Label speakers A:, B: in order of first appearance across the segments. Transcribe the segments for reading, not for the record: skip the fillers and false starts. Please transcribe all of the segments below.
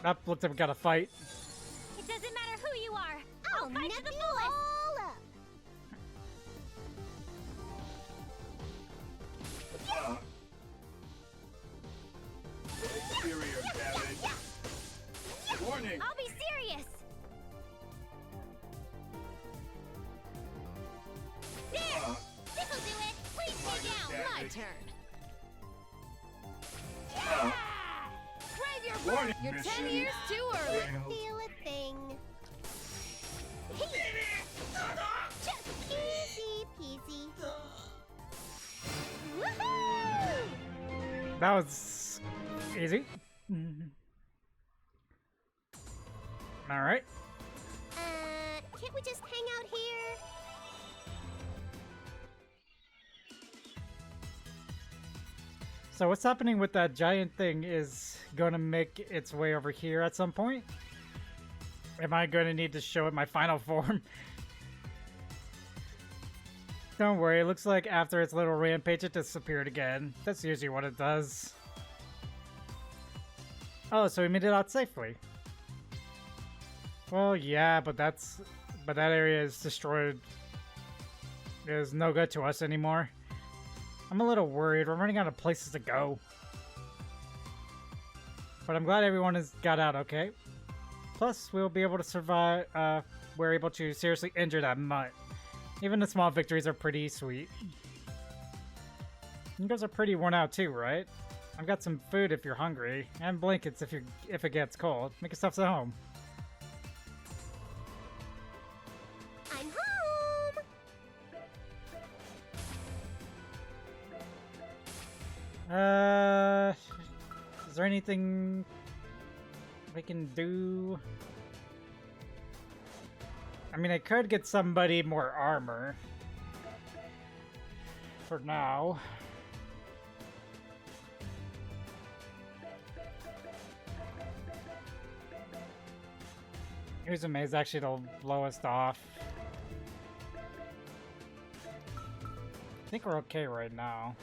A: That looks like we got a fight.
B: It doesn't matter who you are. I'll fight
C: nut
B: to the
C: you
B: fullest.
C: all up.
D: Exterior damage. Warning!
B: I'll be serious. There! This'll do it. Please stay down. My turn. Brave your
D: Warning!
B: You're 10
D: Mission
B: years too early.
D: failed.
C: Feel a thing. Easy peasy.
B: Woohoo!
A: That was easy. All right.
C: Can't we just hang out here?
A: So what's happening with that giant thing is going to make its way over here at some point? Am I going to need to show it my final form? Don't worry, it looks like after its little rampage it disappeared again. That's usually what it does. Oh, so we made it out safely. Well, yeah, but that area is destroyed. It is no good to us anymore. I'm a little worried. We're running out of places to go. But I'm glad everyone has got out okay. Plus, we'll be able to survive. We're able to seriously injure that mutt. Even the small victories are pretty sweet. You guys are pretty worn out too, right? I've got some food if you're hungry, and blankets if it gets cold. Make yourselves at home.
C: I'm home.
A: Is there anything we can do? I mean, I could get somebody more armor. For now. Uzume is actually the lowest off. I think we're okay right now.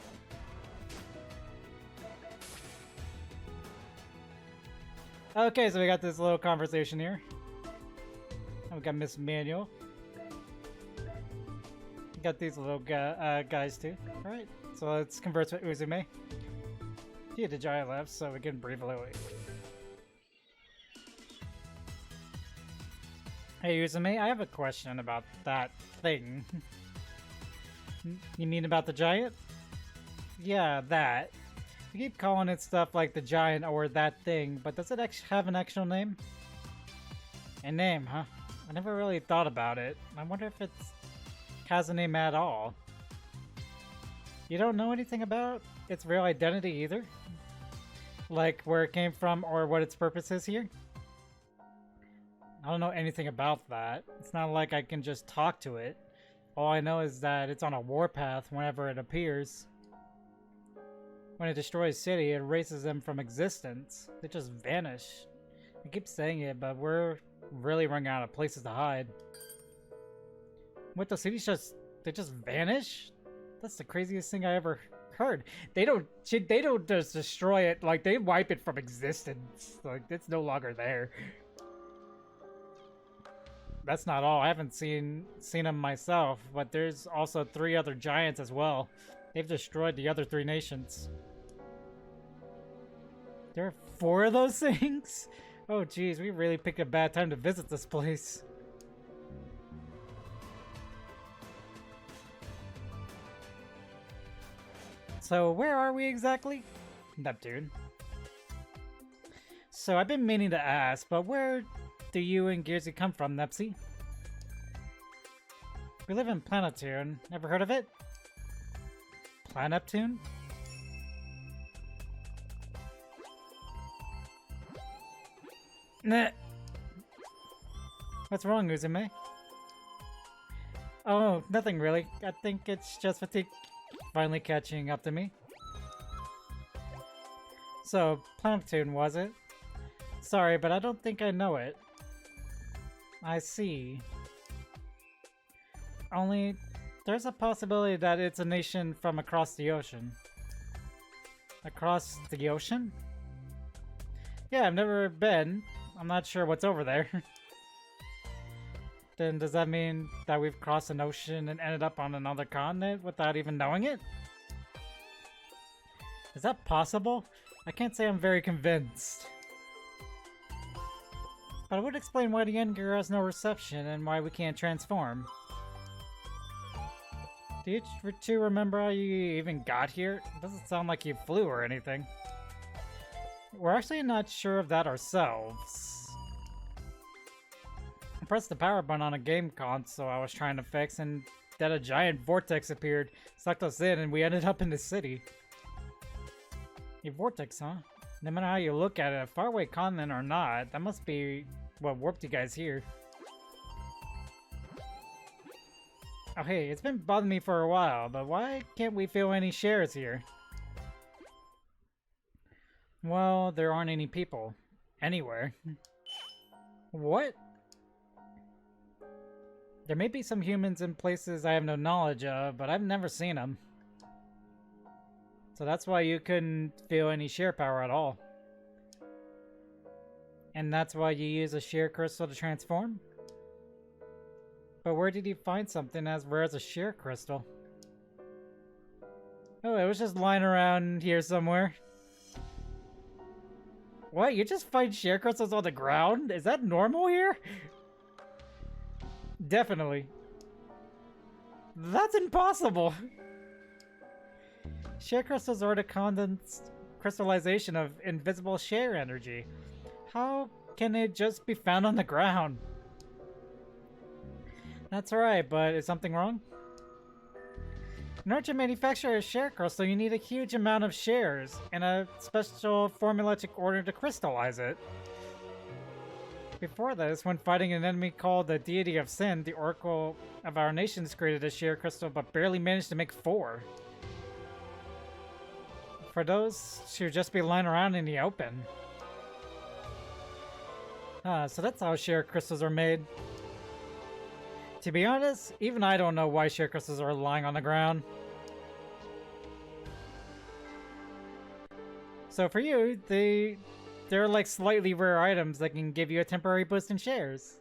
A: Okay, so we got this little conversation here. And we got Miss Manual. We got these little guys too. Alright, so let's converse with Uzume. Yeah, the giant left, so we can breathe a little. Hey Uzume, I have a question about that thing. You mean about the giant? Yeah, that. You keep calling it stuff like the giant or that thing, but does it actually have an actual name? A name, huh? I never really thought about it. I wonder if it has a name at all. You don't know anything about its real identity either? Like where it came from or what its purpose is here? I don't know anything about that. It's not like I can just talk to it. All I know is that it's on a warpath whenever it appears. When it destroys city, it erases them from existence. They just vanish. I keep saying it, but we're really running out of places to hide. What, the cities they just vanish? That's the craziest thing I ever heard. They don't just destroy it, like they wipe it from existence. Like it's no longer there. That's not all. I haven't seen them myself, but there's also 3 other giants as well. They've destroyed the other 3 nations. There are 4 of those things? Oh geez, we really picked a bad time to visit this place. So where are we exactly? Neptune. So I've been meaning to ask, but where do you and Gearsy come from, Nepsy? We live in Planeptune. Never heard of it? Planeptune? Nah. What's wrong, Uzume? Oh, nothing really. I think it's just fatigue finally catching up to me. So, Planeptune, was it? Sorry, but I don't think I know it. I see. Only, there's a possibility that it's a nation from across the ocean. Across the ocean? Yeah, I've never been. I'm not sure what's over there. Then does that mean that we've crossed an ocean and ended up on another continent without even knowing it? Is that possible? I can't say I'm very convinced. But it would explain why the Edgar has no reception and why we can't transform. Do you two remember how you even got here? It doesn't sound like you flew or anything. We're actually not sure of that ourselves. I pressed the power button on a game console I was trying to fix, and then a giant vortex appeared, sucked us in, and we ended up in the city. A vortex, huh? No matter how you look at it, a faraway continent or not, that must be what warped you guys here. Oh hey, it's been bothering me for a while, but why can't we feel any shares here? Well, there aren't any people. Anywhere. What? There may be some humans in places I have no knowledge of, but I've never seen them. So that's why you couldn't feel any share power at all. And that's why you use a share crystal to transform? But where did you find something as rare as a share crystal? Oh, it was just lying around here somewhere. What? You just find share crystals on the ground? Is that normal here? Definitely. That's impossible! Share crystals are the condensed crystallization of invisible share energy. How can it just be found on the ground? That's right, but is something wrong? In order to manufacture a share crystal, you need a huge amount of shares and a special formulatic order to crystallize it. Before this, when fighting an enemy called the Deity of Sin, the Oracle of our nations created a share crystal but barely managed to make 4. For those to just be lying around in the open. So that's how share crystals are made. To be honest, even I don't know why share crystals are lying on the ground. So for you, they're like slightly rare items that can give you a temporary boost in shares.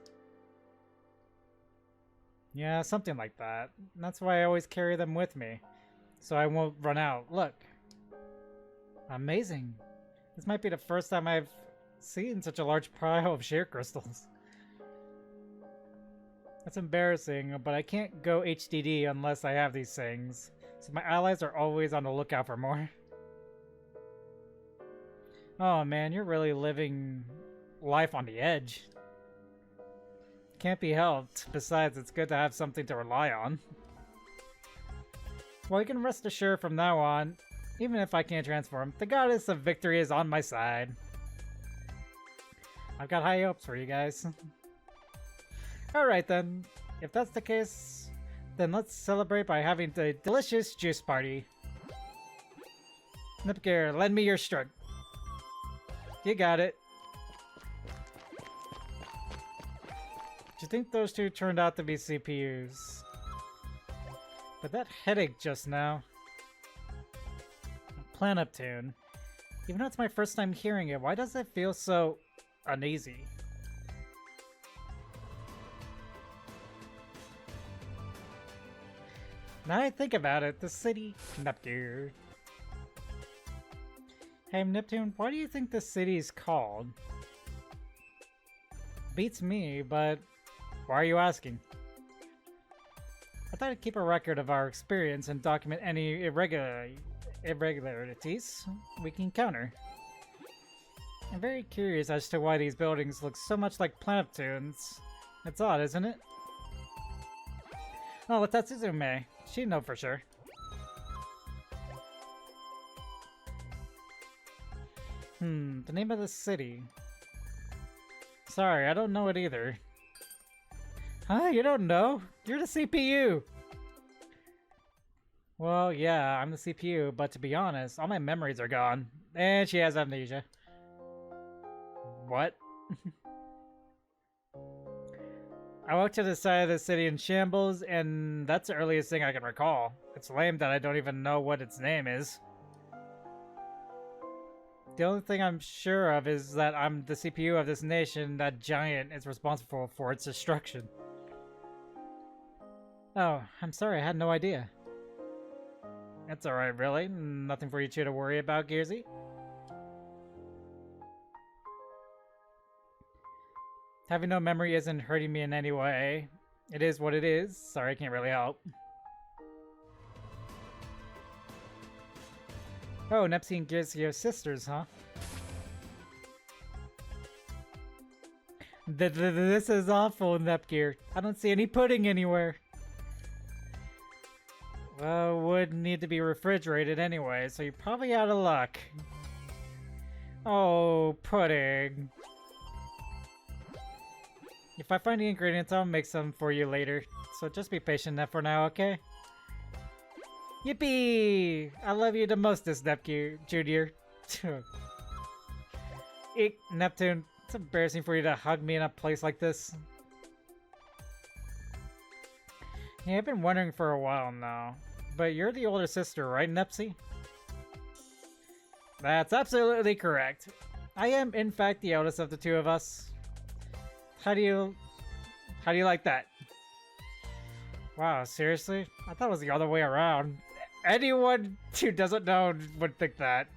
A: Yeah, something like that. And that's why I always carry them with me, so I won't run out. Look. Amazing. This might be the first time I've seen such a large pile of share crystals. That's embarrassing, but I can't go HDD unless I have these things. So my allies are always on the lookout for more. Oh man, you're really living life on the edge. Can't be helped. Besides, it's good to have something to rely on. Well, you can rest assured from now on, even if I can't transform, the goddess of victory is on my side. I've got high hopes for you guys. Alright then, if that's the case, then let's celebrate by having the delicious juice party. Nipgear, lend me your strength. You got it. Do you think those two turned out to be CPUs? But that headache just now. Neptune. Even though it's my first time hearing it, why does it feel so uneasy? Now I think about it, the city Neptune. Hey Neptune, why do you think the city is called? Beats me, but why are you asking? I thought I'd keep a record of our experience and document any irregularities we can encounter. I'm very curious as to why these buildings look so much like Planeptunes. It's odd, isn't it? Oh, with Tatsuzume. She'd know for sure. The name of the city. Sorry, I don't know it either. Huh? You don't know? You're the CPU! Well, yeah, I'm the CPU, but to be honest, all my memories are gone. And she has amnesia. What? I walked to the side of the city in shambles, and that's the earliest thing I can recall. It's lame that I don't even know what its name is. The only thing I'm sure of is that I'm the CPU of this nation. That giant is responsible for its destruction. Oh, I'm sorry, I had no idea. That's alright, really. Nothing for you two to worry about, Gearsy. Having no memory isn't hurting me in any way. It is what it is. Sorry, I can't really help. Oh, Nepsi and Gearsy are sisters, huh? This is awful, Nepgear. I don't see any pudding anywhere. Well, would need to be refrigerated anyway, so you're probably out of luck. Oh, pudding. If I find the ingredients, I'll make some for you later. So just be patient for now, okay? Yippee! I love you the most, this Nepgear Junior. Eek, Neptune. It's embarrassing for you to hug me in a place like this. Yeah, I've been wondering for a while now. But you're the older sister, right, Nepsi? That's absolutely correct. I am, in fact, the eldest of the two of us. How do you like that? Wow, seriously? I thought it was the other way around. Anyone who doesn't know would think that.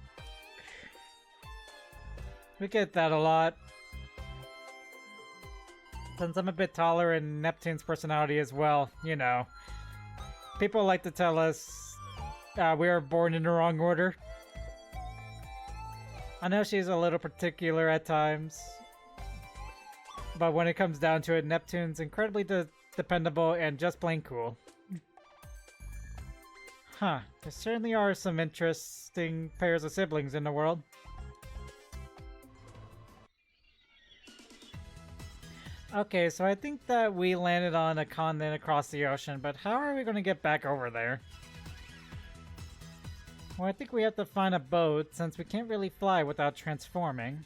A: We get that a lot. Since I'm a bit taller and Neptune's personality as well, you know. People like to tell us we were born in the wrong order. I know she's a little particular at times. But when it comes down to it, Neptune's incredibly dependable and just plain cool. Huh, there certainly are some interesting pairs of siblings in the world. Okay, so I think that we landed on a continent across the ocean, but how are we going to get back over there? Well, I think we have to find a boat, since we can't really fly without transforming.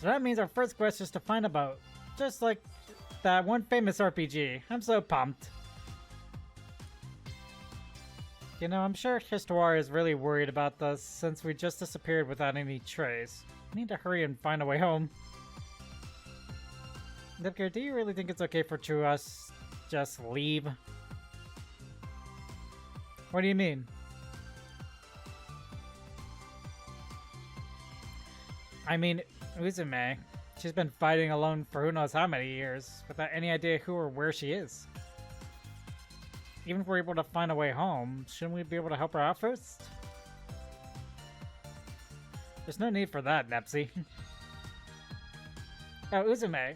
A: So that means our first quest is to find a boat. Just like that one famous RPG. I'm so pumped. You know, I'm sure Histoire is really worried about us, since we just disappeared without any trace. We need to hurry and find a way home. Nepgear, do you really think it's okay for two of us just leave? What do you mean? I mean, Uzume. She's been fighting alone for who knows how many years, without any idea who or where she is. Even if we're able to find a way home, shouldn't we be able to help her out first? There's no need for that, Nepsi. Oh, Uzume.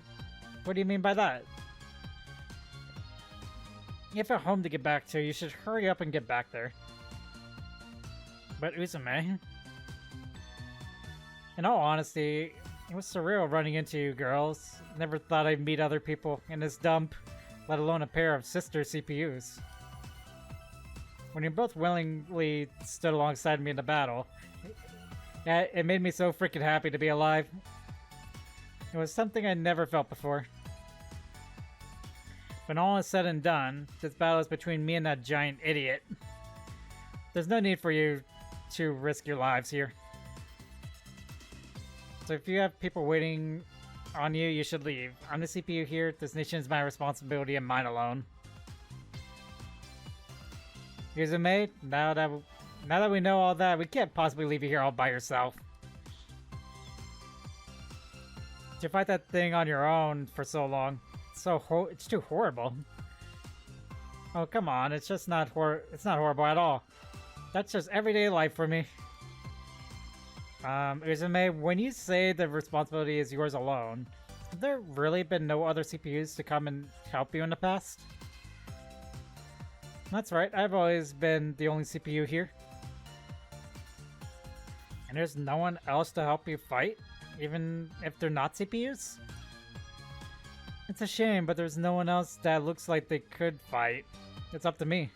A: What do you mean by that? You have a home to get back to, you should hurry up and get back there. But Uzume... In all honesty, it was surreal running into you girls. Never thought I'd meet other people in this dump, let alone a pair of sister CPUs. When you both willingly stood alongside me in the battle, it made me so freaking happy to be alive. It was something I never felt before. When all is said and done, this battle is between me and that giant idiot. There's no need for you to risk your lives here. So if you have people waiting on you, you should leave. I'm the CPU here. This nation is my responsibility and mine alone. Uzume, now that we know all that, we can't possibly leave you here all by yourself. You fight that thing on your own for so long. It's too horrible. Oh, come on. It's just not it's not horrible at all. That's just everyday life for me. Uzume, when you say the responsibility is yours alone, have there really been no other CPUs to come and help you in the past? That's right, I've always been the only CPU here. And there's no one else to help you fight, even if they're not CPUs? It's a shame, but there's no one else that looks like they could fight. It's up to me.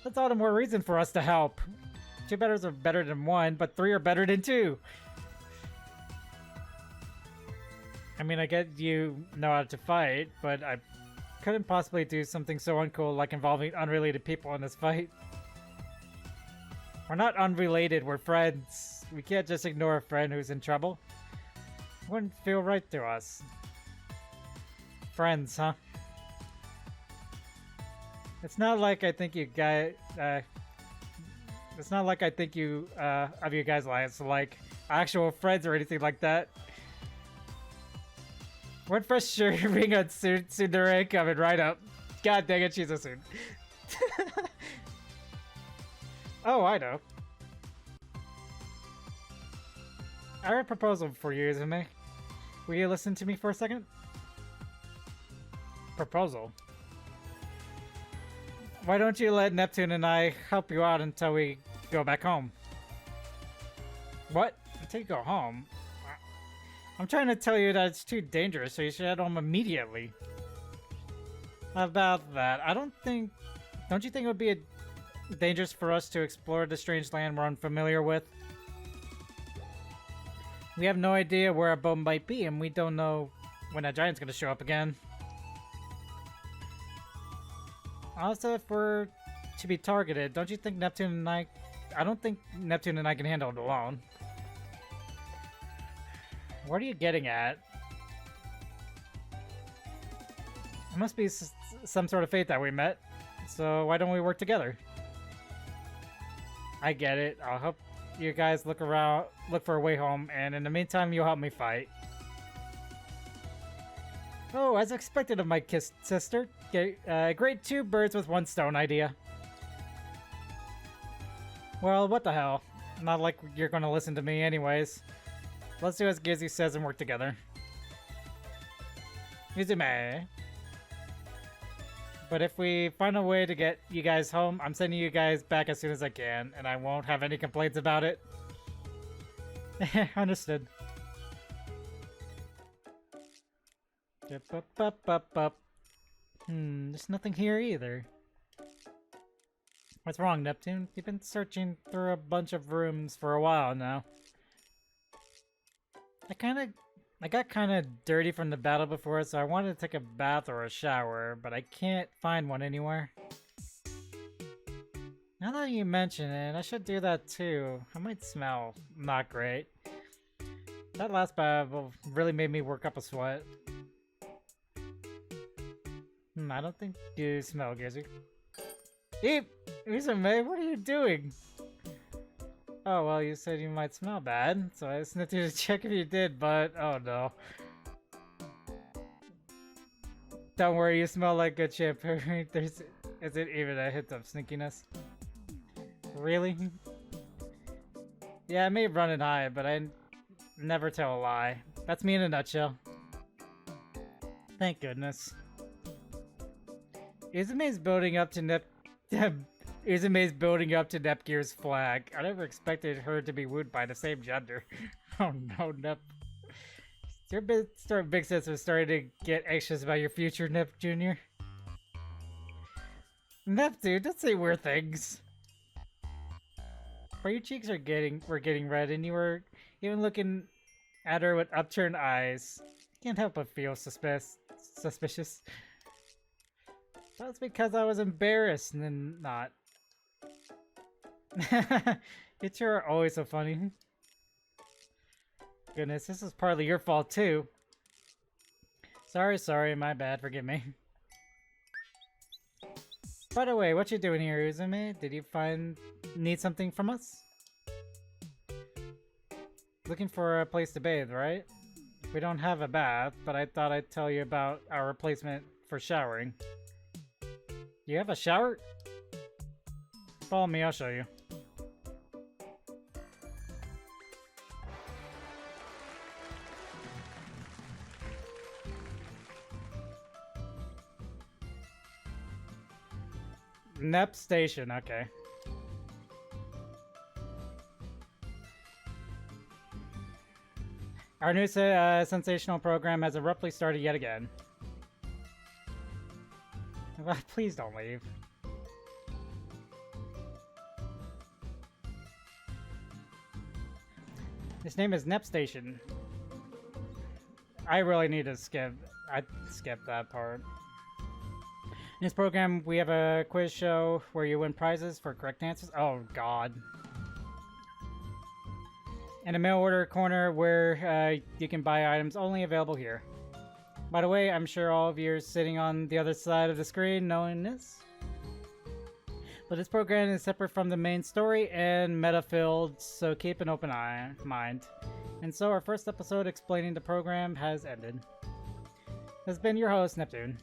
A: That's all the more reason for us to help. Two betters are better than one, but three are better than two. I mean, I get you know how to fight, but I couldn't possibly do something so uncool like involving unrelated people in this fight. We're not unrelated, we're friends. We can't just ignore a friend who's in trouble. It wouldn't feel right to us. Friends, huh? It's not like I think you guys, it's not like I think you, of you guys like actual friends or anything like that. One frustrating on Tsundere coming right up. God dang it, she's a Tsun. Oh, I know. I have a proposal for you, Izumi. Will you listen to me for a second? Proposal? Why don't you let Neptune and I help you out until we go back home? What? Until you go home? I'm trying to tell you that it's too dangerous, so you should head home immediately. About that, don't you think it would be dangerous for us to explore the strange land we're unfamiliar with? We have no idea where our boat might be, and we don't know when that giant's gonna show up again. Also, if we're to be targeted, don't you think Neptune and I don't think Neptune and I can handle it alone. What are you getting at? It must be some sort of fate that we met. So why don't we work together? I get it. I'll help you guys look for a way home, and in the meantime, you'll help me fight. Oh, as expected of my sister. Great two birds with one stone idea. Well, what the hell? Not like you're gonna listen to me anyways. Let's do as Gizzy says and work together. Izume. But if we find a way to get you guys home, I'm sending you guys back as soon as I can, and I won't have any complaints about it. Understood. There's nothing here either. What's wrong, Neptune? You've been searching through a bunch of rooms for a while now. I got kind of dirty from the battle before, so I wanted to take a bath or a shower, but I can't find one anywhere. Now that you mention it, I should do that too. I might smell not great. That last battle really made me work up a sweat. I don't think you smell, Gizzy. Eep! Izume, what are you doing? Oh, well, you said you might smell bad, so I sniffed you to check if you did, but oh no. Don't worry, you smell like good shampoo. Isn't even a hint of sneakiness. Really? Yeah, I may run and hide, but I never tell a lie. That's me in a nutshell. Thank goodness. Izume's building up to Izume's building up to Nepgear's flag. I never expected her to be wooed by the same gender. Oh no, Nep. Your big sister starting to get anxious about your future, Nep Jr. Nep, dude, don't say weird things. But your cheeks were getting red, and you were even looking at her with upturned eyes. Can't help but feel suspicious. That's because I was embarrassed and then not. You two are always so funny. Goodness, this is partly your fault too. Sorry, my bad, forgive me. By the way, what you doing here, Izume? Did you need something from us? Looking for a place to bathe, right? We don't have a bath, but I thought I'd tell you about our replacement for showering. You have a shower? Follow me, I'll show you. Nep Station, okay. Our new sensational program has abruptly started yet again. Please don't leave. His name is Nep Station. I really need to skip. I skipped that part. In this program, we have a quiz show where you win prizes for correct answers. Oh, God. And a mail order corner where you can buy items only available here. By the way, I'm sure all of you are sitting on the other side of the screen knowing this. But this program is separate from the main story and meta-filled, so keep an open mind. And so our first episode explaining the program has ended. This has been your host, Neptune.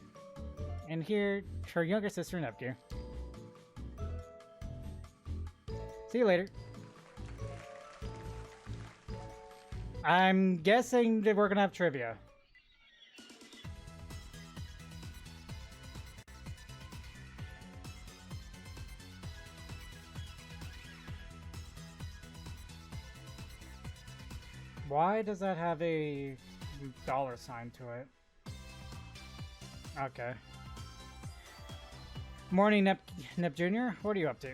A: And here, her younger sister, Nepgear. See you later. I'm guessing that we're gonna have trivia. Why does that have a $sign to it? Okay. Morning, Nep Jr. What are you up to?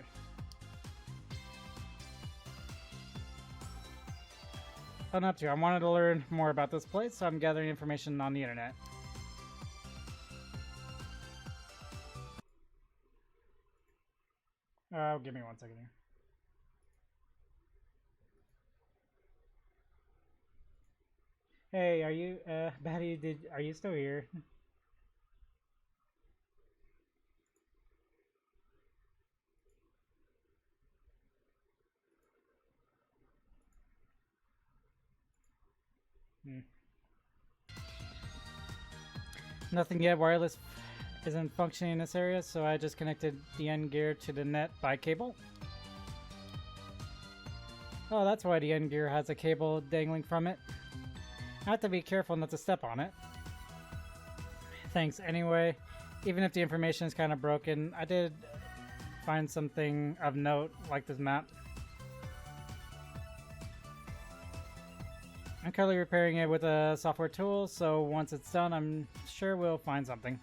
A: I'm up to. I wanted to learn more about this place, so I'm gathering information on the internet. Give me 1 second here. Hey, are you, Batty, are you still here? Nothing yet. Wireless isn't functioning in this area, so I just connected the end gear to the net by cable. Oh, that's why the end gear has a cable dangling from it. I have to be careful not to step on it. Thanks anyway. Even if the information is kind of broken, I did find something of note, like this map. I'm currently repairing it with a software tool, so once it's done, I'm sure we'll find something.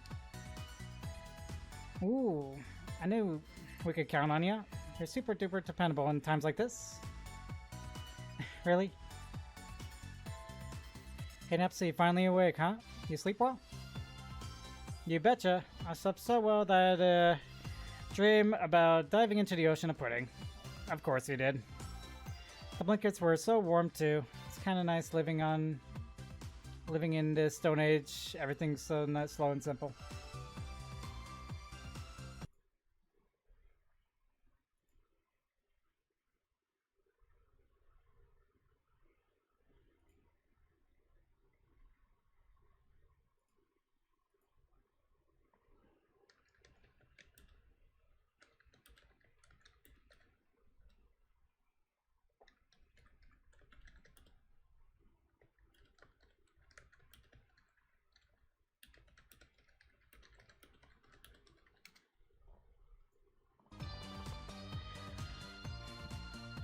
A: Ooh, I knew we could count on you. You're super duper dependable in times like this. Really? Hey Nepsi, you finally awake, huh? You sleep well? You betcha. I slept so well that I dream about diving into the ocean of pudding. Of course you did. The blankets were so warm too. It's kind of nice living in this Stone Age. Everything's so nice, slow and simple.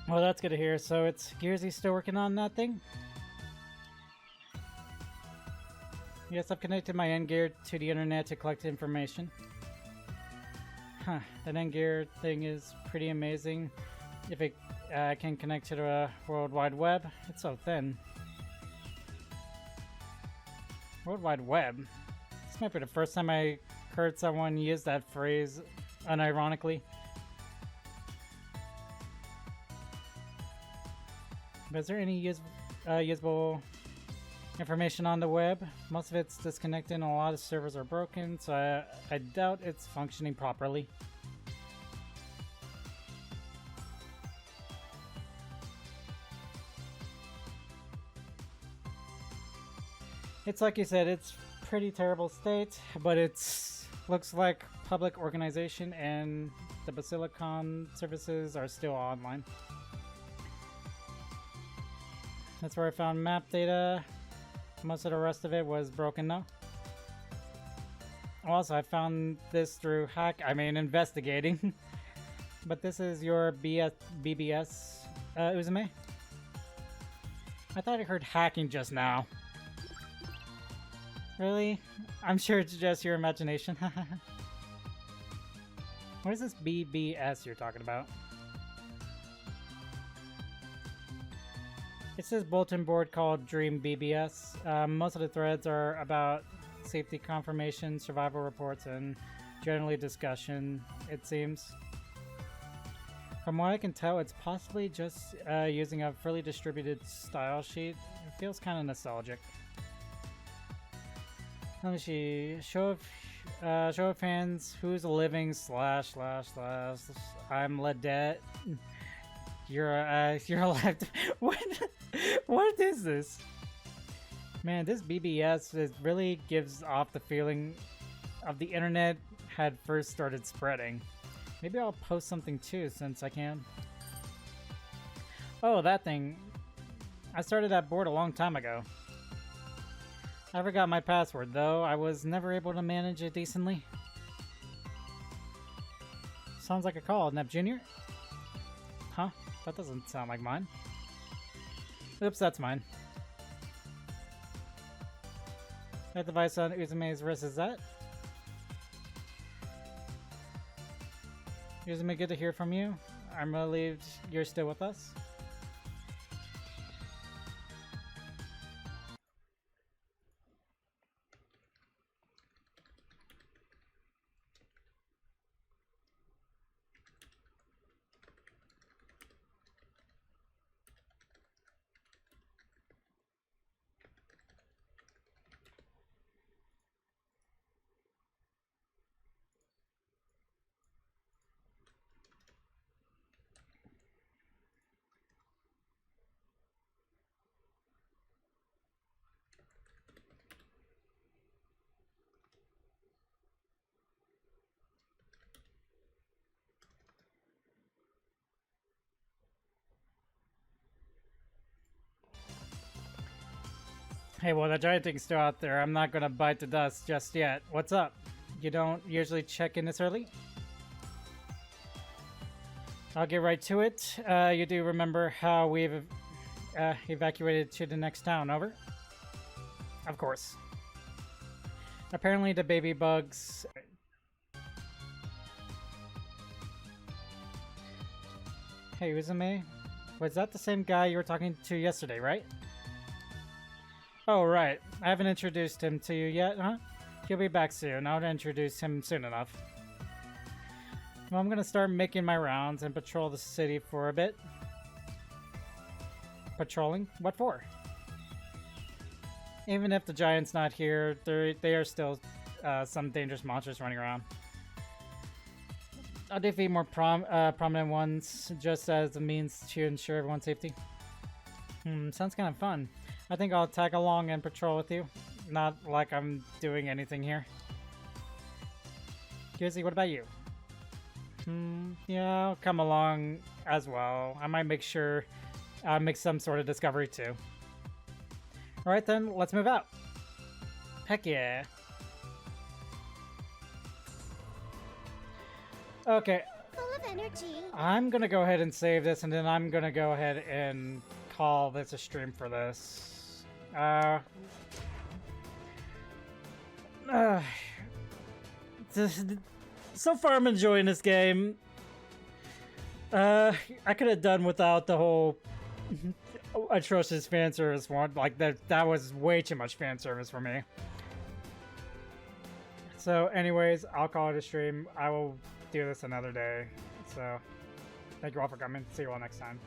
A: Well, that's good to hear. So it's Gearsy still working on that thing? Yes, I've connected my end gear to the internet to collect information. Huh, that end gear thing is pretty amazing. If it can connect to the World Wide Web, it's so thin. World Wide Web? This might be the first time I heard someone use that phrase unironically. But is there any usable information on the web? Most of it's disconnected and a lot of servers are broken, so I doubt it's functioning properly. It's like you said, it's pretty terrible state, but it's looks like public organization and the Basilicon services are still online. That's where I found map data. Most of the rest of it was broken though. Also, I found this through investigating. But this is your BBS, Uzume? I thought I heard hacking just now. Really? I'm sure it's just your imagination. What is this BBS you're talking about? It's this bulletin board called Dream BBS. Most of the threads are about safety confirmation, survival reports, and generally discussion, it seems. From what I can tell, it's possibly just using a fairly distributed style sheet. It feels kind of nostalgic. Let me see. Show of hands. Who's living? Slash. I'm Ledette. You're alive. What is this? Man, this BBS really gives off the feeling of the internet had first started spreading. Maybe I'll post something too, since I can. Oh, that thing. I started that board a long time ago. I forgot my password, though. I was never able to manage it decently. Sounds like a call, Nep Jr. Huh? That doesn't sound like mine. Oops, that's mine. That device on Uzume's wrist is that? Uzume, good to hear from you. I'm relieved you're still with us. Hey, well, the giant thing's still out there. I'm not gonna bite the dust just yet. What's up? You don't usually check in this early? I'll get right to it. You do remember how we've evacuated to the next town, over? Of course. Apparently the baby bugs... Hey, Uzume? Was that the same guy you were talking to yesterday, right? Oh, right. I haven't introduced him to you yet, huh? He'll be back soon. I'll introduce him soon enough. Well, I'm gonna start making my rounds and patrol the city for a bit. Patrolling? What for? Even if the giant's not here, they are still some dangerous monsters running around. I'll defeat more prominent ones just as a means to ensure everyone's safety. Sounds kind of fun. I think I'll tag along and patrol with you. Not like I'm doing anything here. Kizzy, what about you? Yeah, I'll come along as well. I might make sure I make some sort of discovery too. Alright then, let's move out. Heck yeah. Okay.
C: Full of energy.
A: I'm gonna go ahead and save this, and then I'm gonna go ahead and call this a stream for this. So far I'm enjoying this game. I could have done without the whole atrocious fan service one. Like that was way too much fan service for me. So anyways, I'll call it a stream. I will do this another day. So thank you all for coming. See you all next time.